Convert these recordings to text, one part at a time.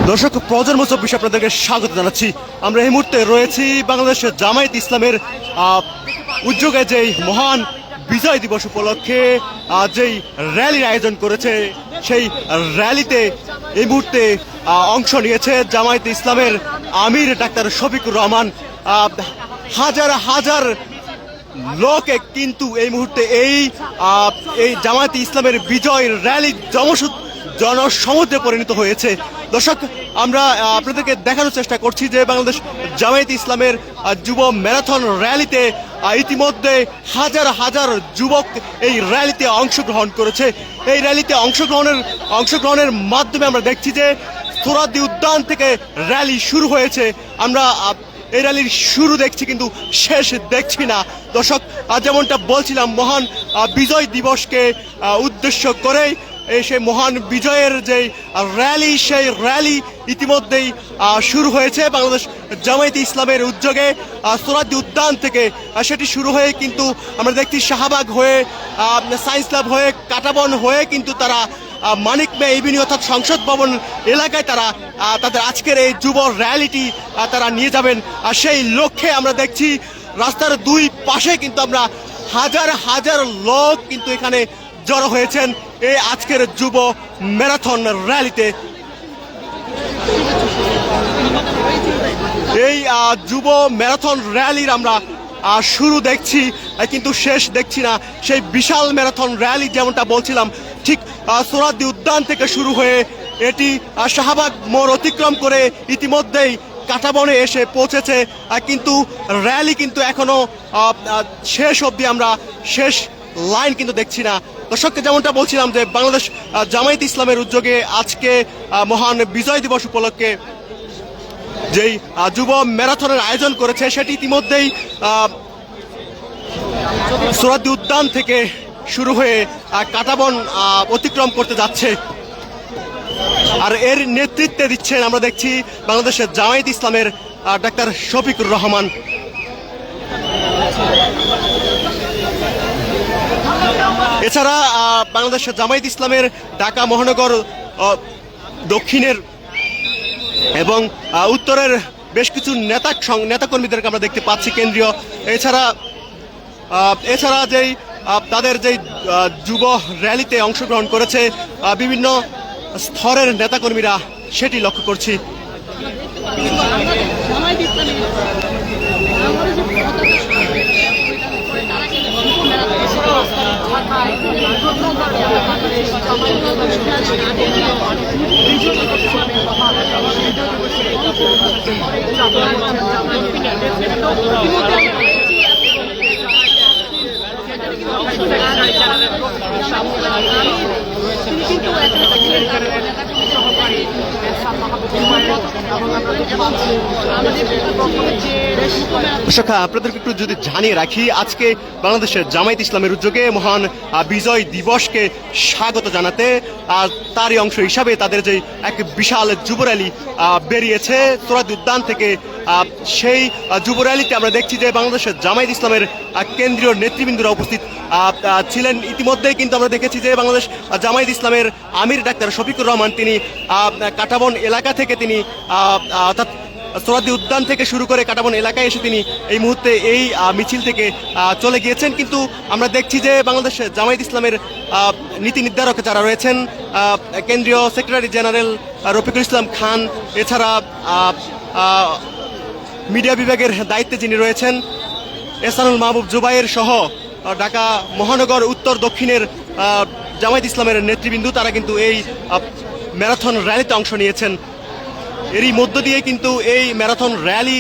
দর্শক প্রজন্ম 24 আপনাদেরকে স্বাগত জানাচ্ছি। আমরা এই মুহূর্তে রয়েছি বাংলাদেশের জামায়াত ইসলামের উদ্যোগে যেই মহান বিজয় দিবস উপলক্ষে যেই র্যালির আয়োজন করেছে, সেই র্যালিতে এই মুহূর্তে অংশ নিয়েছে জামায়াত ইসলামের আমির ডাক্তার শফিকুর রহমান। হাজার হাজার লোকে কিন্তু এই মুহূর্তে এই জামায়াত ইসলামের বিজয় র্যালি জনসমুদ্রে পরিণত হয়েছে। দর্শক, আমরা আপনাদেরকে দেখানোর চেষ্টা করছি যে বাংলাদেশ জামায়াত ইসলামের যুব ম্যারাথন র্যালিতে ইতিমধ্যে হাজার হাজার যুবক এই র্যালিতে অংশগ্রহণ করেছে। এই র্যালিতে অংশগ্রহণের মাধ্যমে আমরা দেখছি যে সোহরাওয়ার্দী উদ্যান থেকে র্যালি শুরু হয়েছে। আমরা এই র্যালির শুরু দেখছি কিন্তু শেষ দেখছি না। দর্শক, যেমনটা বলছিলাম, মহান বিজয় দিবসকে উদ্দেশ্য করেই সেই মহান বিজয়ের যে র্যালি, সেই র্যালি ইতিমধ্যেই শুরু হয়েছে বাংলাদেশ জামায়াত ইসলামের উদ্যোগে সোহরাওয়ার্দী উদ্যান থেকে। সেটি শুরু হয়ে কিন্তু আমরা দেখছি শাহবাগ হয়ে, সায়েন্স ল্যাব হয়ে, কাঁটাবন হয়ে কিন্তু তারা মানিক মে এভিনিউ অর্থাৎ সংসদ ভবন এলাকায় তারা তাদের আজকের এই যুব র্যালিটি তারা নিয়ে যাবেন। আর সেই লক্ষ্যে আমরা দেখছি রাস্তার দুই পাশে কিন্তু আমরা হাজার হাজার লোক কিন্তু এখানে জড়ো হয়েছেন এই আজকের যুব ম্যারাথন র্যালিতে। এই যুব ম্যারাথন র্যালির আমরা শুরু দেখছি কিন্তু শেষ দেখছি না। সেই বিশাল ম্যারাথন র্যালি, যেমনটা বলছিলাম, ঠিক সোহরাওয়ার্দী উদ্যান থেকে শুরু হয়ে এটি শাহবাগ মোড় অতিক্রম করে ইতিমধ্যেই কাঁটাবনে এসে পৌঁছেছে। কিন্তু র্যালি কিন্তু এখনো শেষ অবধি আমরা শেষ লাইন কিন্তু দেখছি না। দর্শককে যেমনটা বলছিলাম যে বাংলাদেশ জামায়াত ইসলামের উদ্যোগে আজকে মহান বিজয় দিবস উপলক্ষে যেই যুব ম্যারাথনের আয়োজন করেছে, সেটি ইতিমধ্যেই সোহরাওয়ার্দী উদ্যান থেকে শুরু হয়ে কাঁটাবন অতিক্রম করতে যাচ্ছে। আর এর নেতৃত্বে দিচ্ছেন আমরা দেখছি বাংলাদেশের জামায়াত ইসলামের ডাক্তার শফিকুর রহমান। এছাড়া বাংলাদেশের জামায়াত ইসলামের ঢাকা মহানগর দক্ষিণের এবং উত্তরের বেশ কিছু নেতাকর্মীদেরকে আমরা দেখতে পাচ্ছি কেন্দ্রীয়। এছাড়া যেই তাদের যেই যুব র্যালিতে অংশগ্রহণ করেছে বিভিন্ন স্তরের নেতাকর্মীরা, সেটি লক্ষ্য করছি। আপনাদেরকে একটু যদি জানিয়ে রাখি, আজকে বাংলাদেশের জামায়াত ইসলামের উদ্যোগে মহান বিজয় দিবসকে স্বাগত জানাতে তারই অংশ হিসাবে তাদের যে এক বিশাল যুব র্যালি বেরিয়েছে সোহরাওয়ার্দী উদ্যান থেকে। সেই যুব র্যালিতে আমরা দেখছি যে বাংলাদেশের জামায়াত ইসলামের কেন্দ্রীয় নেতৃবৃন্দরা উপস্থিত ছিলেন। ইতিমধ্যেই কিন্তু আমরা দেখেছি যে বাংলাদেশ জামায়াত ইসলামের আমির ডাক্তার শফিকুর রহমান তিনি কাঁটাবন এলাকা থেকে তিনি অর্থাৎ সোহরাওয়ার্দী উদ্যান থেকে শুরু করে কাঁটাবন এলাকায় এসে তিনি এই মুহূর্তে এই মিছিল থেকে চলে গিয়েছেন। কিন্তু আমরা দেখছি যে বাংলাদেশ জামায়াত ইসলামের নীতি নির্ধারক যারা রয়েছেন, কেন্দ্রীয় সেক্রেটারি জেনারেল রফিকুল ইসলাম খান, এছাড়া মিডিয়া বিভাগের দায়িত্বে যিনি রয়েছেন এহসানুল মাহবুব জুবাইর সহ ঢাকা মহানগর উত্তর দক্ষিণের জামায়াত ইসলামের নেতৃবৃন্দ, তারা কিন্তু এই ম্যারাথন র্যালিতে অংশ নিয়েছেন। এরই মধ্য দিয়ে কিন্তু এই ম্যারাথন র্যালি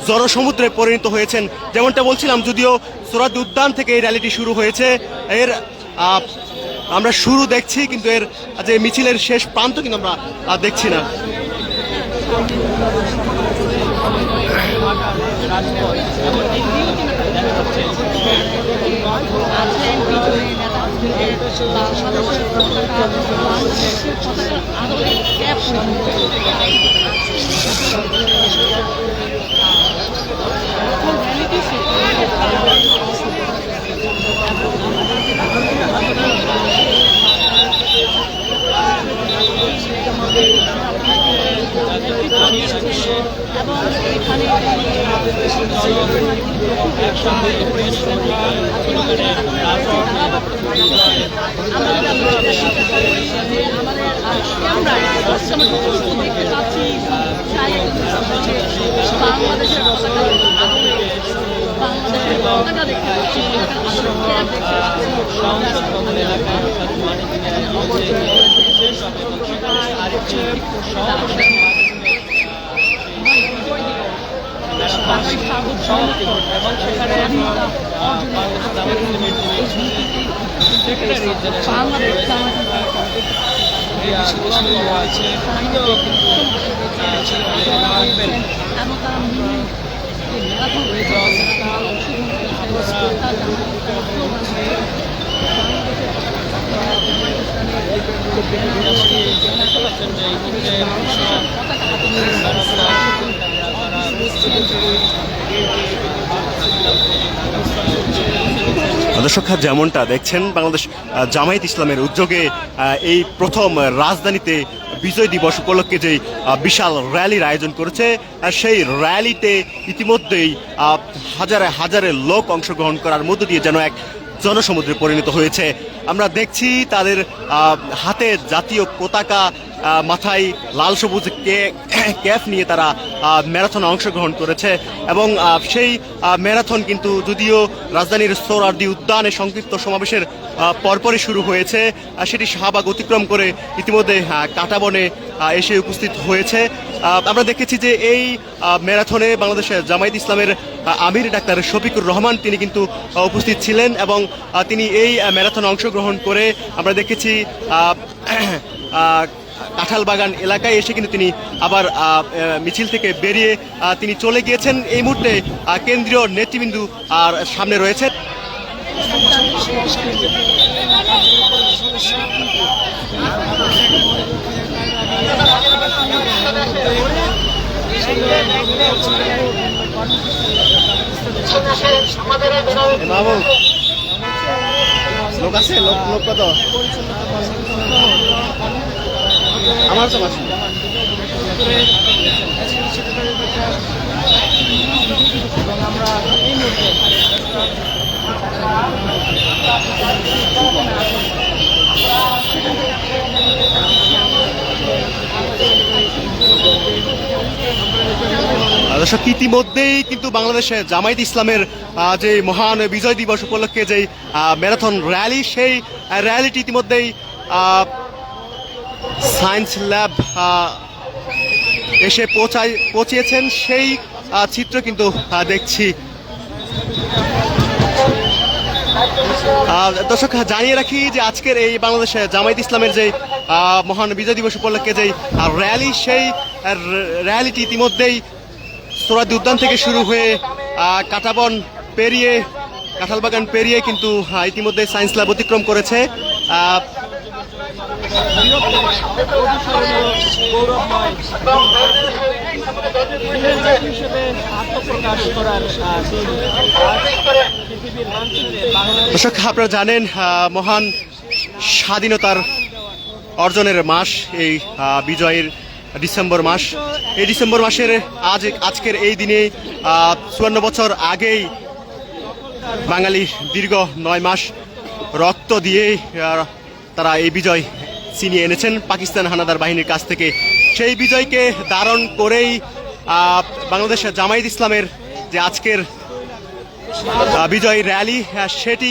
জনসমুদ্রে পরিণত হয়েছেন। যেমনটা বলছিলাম, যদিও সোহরাওয়ার্দী উদ্যান থেকে এই র্যালিটি শুরু হয়েছে, এর আমরা শুরু দেখছি কিন্তু এর যে মিছিলের শেষ প্রান্ত কিন্তু আমরা দেখছি না। এবং এখানে দেখতে পাচ্ছি বাংলাদেশের বাংলাদেশের পতাকা দেখতে পাচ্ছি, দেখতে পাচ্ছি। দর্শক যেমনটা দেখছেন, বাংলাদেশ জামায়াত ইসলামের উদ্যোগে এই প্রথম রাজধানীতে বিজয় দিবস উপলক্ষে যে বিশাল র্যালির আয়োজন করেছে, সেই র্যালিতে ইতিমধ্যেই হাজারে হাজারে লোক অংশগ্রহণ করার মধ্য দিয়ে যেন এক জনসমুদ্রে পরিণত হয়েছে। আমরা দেখছি তাদের হাতে জাতীয় পতাকা, মাথায় লাল সবুজ ক্যাপ নিয়ে তারা ম্যারাথনে অংশগ্রহণ করেছে এবং সেই ম্যারাথন কিন্তু যদিও রাজধানীর সোহরাওয়ার্দী উদ্যানে সংক্ষিপ্ত সমাবেশের পরপরই শুরু হয়েছে, সেটি শাহবাগ অতিক্রম করে ইতিমধ্যে কাঁটাবনে এসে উপস্থিত হয়েছে। আমরা দেখেছি যে এই ম্যারাথনে বাংলাদেশের জামায়াত ইসলামের আমির ডাক্তার শফিকুর রহমান তিনি কিন্তু উপস্থিত ছিলেন এবং তিনি এই ম্যারাথনে অংশগ্রহণ করে আমরা দেখেছি কাঁঠালবাগান এলাকায় এসে কিন্তু তিনি আবার মিছিল থেকে বেরিয়ে তিনি চলে গিয়েছেন। এই মুহূর্তে কেন্দ্রীয় নেতৃবৃন্দ আর সামনে রয়েছে। লোক আছে, লোক কত আমার তো আছে। আমরা এই মুহূর্তে দর্শক ইতিমধ্যেই কিন্তু বাংলাদেশে জামায়াত ইসলামের যে মহান বিজয় দিবস উপলক্ষে যে ম্যারাথন র্যালি, সেই র্যালিটি ইতিমধ্যেই সায়েন্স ল্যাব এসে পৌঁছিয়েছেন, সেই চিত্র কিন্তু দেখছি। দর্শক জানিয়ে রাখি যে আজকের এই বাংলাদেশে জামায়াত ইসলামের যে মহান বিজয় দিবস উপলক্ষে যে র্যালি, সেই র্যালিটি ইতিমধ্যেই সোহরাওয়ার্দী উদ্যান থেকে শুরু হয়ে কাঁটাবন পেরিয়ে কাঁঠালবাগান পেরিয়ে কিন্তু ইতিমধ্যে সায়েন্স ল্যাব অতিক্রম করেছে। দর্শক আপনারা জানেন মহান স্বাধীনতার অর্জনের মাস এই বিজয়ের ডিসেম্বর মাস। এই ডিসেম্বর মাসের আজকের এই দিনে ৫৪ বছর আগেই বাঙালি দীর্ঘ ৯ মাস রক্ত দিয়ে তারা এই বিজয় ছিনিয়ে এনেছেন পাকিস্তান হানাদার বাহিনীর কাছ থেকে। সেই বিজয়কে ধারণ করেই বাংলাদেশের জামায়াত ইসলামের যে আজকের বিজয় র্যালি, সেটি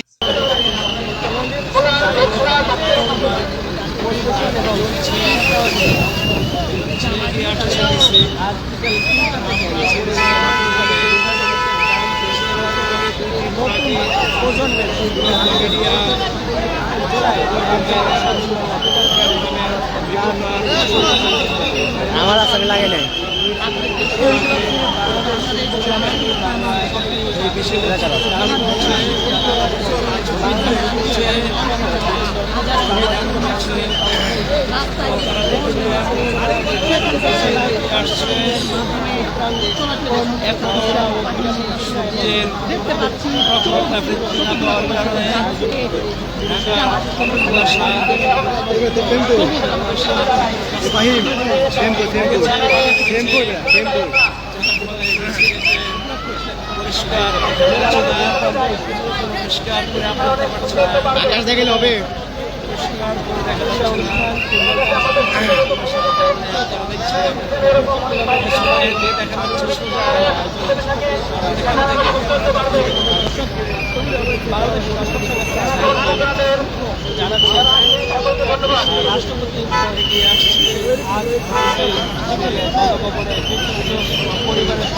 আমার আসামি লাগে নাই। রাস্তায় দেখতে পাচ্ছি পরিষ্কার পরিষ্কার করে আমরা আকাশ দেখাইলে হবে। রাষ্ট্রপতি এগিয়ে আসছে পরিবারের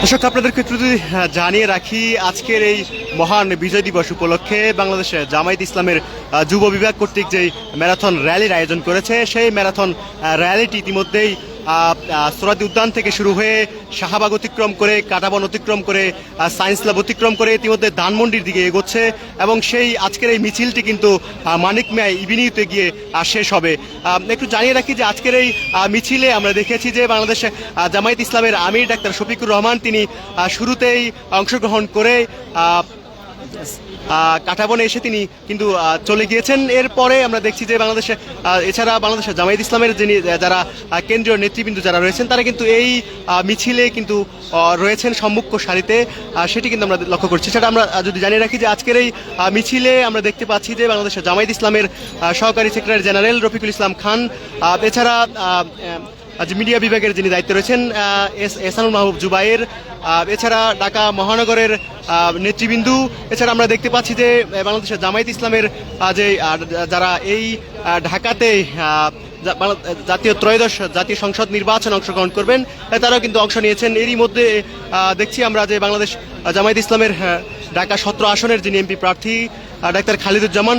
দর্শক, আপনাদেরকে একটু যদি জানিয়ে রাখি, আজকের এই মহান বিজয় দিবস উপলক্ষে বাংলাদেশে জামায়াত ইসলামের যুব বিভাগ কর্তৃক যেই ম্যারাথন র্যালির আয়োজন করেছে, সেই ম্যারাথন র্যালিটি ইতিমধ্যেই সোহরাওয়ার্দী উদ্যান থেকে শুরু হয়ে শাহবাগ অতিক্রম করে, কাঁটাবন অতিক্রম করে, সায়েন্স ল্যাব অতিক্রম করে ইতিমধ্যে ধানমন্ডির দিকে এগোচ্ছে এবং সেই আজকের এই মিছিলটি কিন্তু মানিক মিয়া ইভিনিউতে গিয়ে শেষ হবে। একটু জানিয়ে রাখি যে আজকের এই মিছিলে আমরা দেখেছি যে বাংলাদেশে জামায়াত ইসলামের আমির ডাক্তার শফিকুর রহমান তিনি শুরুতেই অংশগ্রহণ করে কাঁটাবনে এসে তিনি কিন্তু চলে গিয়েছেন। এরপরে আমরা দেখছি যে বাংলাদেশে এছাড়া বাংলাদেশের জামায়াত ইসলামের যিনি যারা কেন্দ্রীয় নেতৃবৃন্দ যারা রয়েছেন তারা কিন্তু এই মিছিলে কিন্তু রয়েছেন সম্মুখ সারিতে, সেটি কিন্তু আমরা লক্ষ্য করছি। সেটা আমরা যদি জানিয়ে রাখি যে আজকের এই মিছিলে আমরা দেখতে পাচ্ছি যে বাংলাদেশের জামায়াত ইসলামের সহকারী সেক্রেটারি জেনারেল রফিকুল ইসলাম খান, এছাড়া মিডিয়া বিভাগের যিনি দায়িত্বে রয়েছেন এহসানুল মাহবুব জুবাইর, এছাড়া ঢাকা মহানগরের নেতৃবৃন্দু, এছাড়া আমরা দেখতে পাচ্ছি যে বাংলাদেশের জামায়াত ইসলামের যে যারা এই ঢাকাতে জাতীয় ত্রয়োদশ জাতীয় সংসদ নির্বাচনে অংশগ্রহণ করবেন তারাও কিন্তু অংশ নিয়েছেন। এরই মধ্যে দেখছি আমরা যে বাংলাদেশ জামায়াত ইসলামের ঢাকা 17 আসনের যিনি এমপি প্রার্থী ডাক্তার খালিদুজ্জামান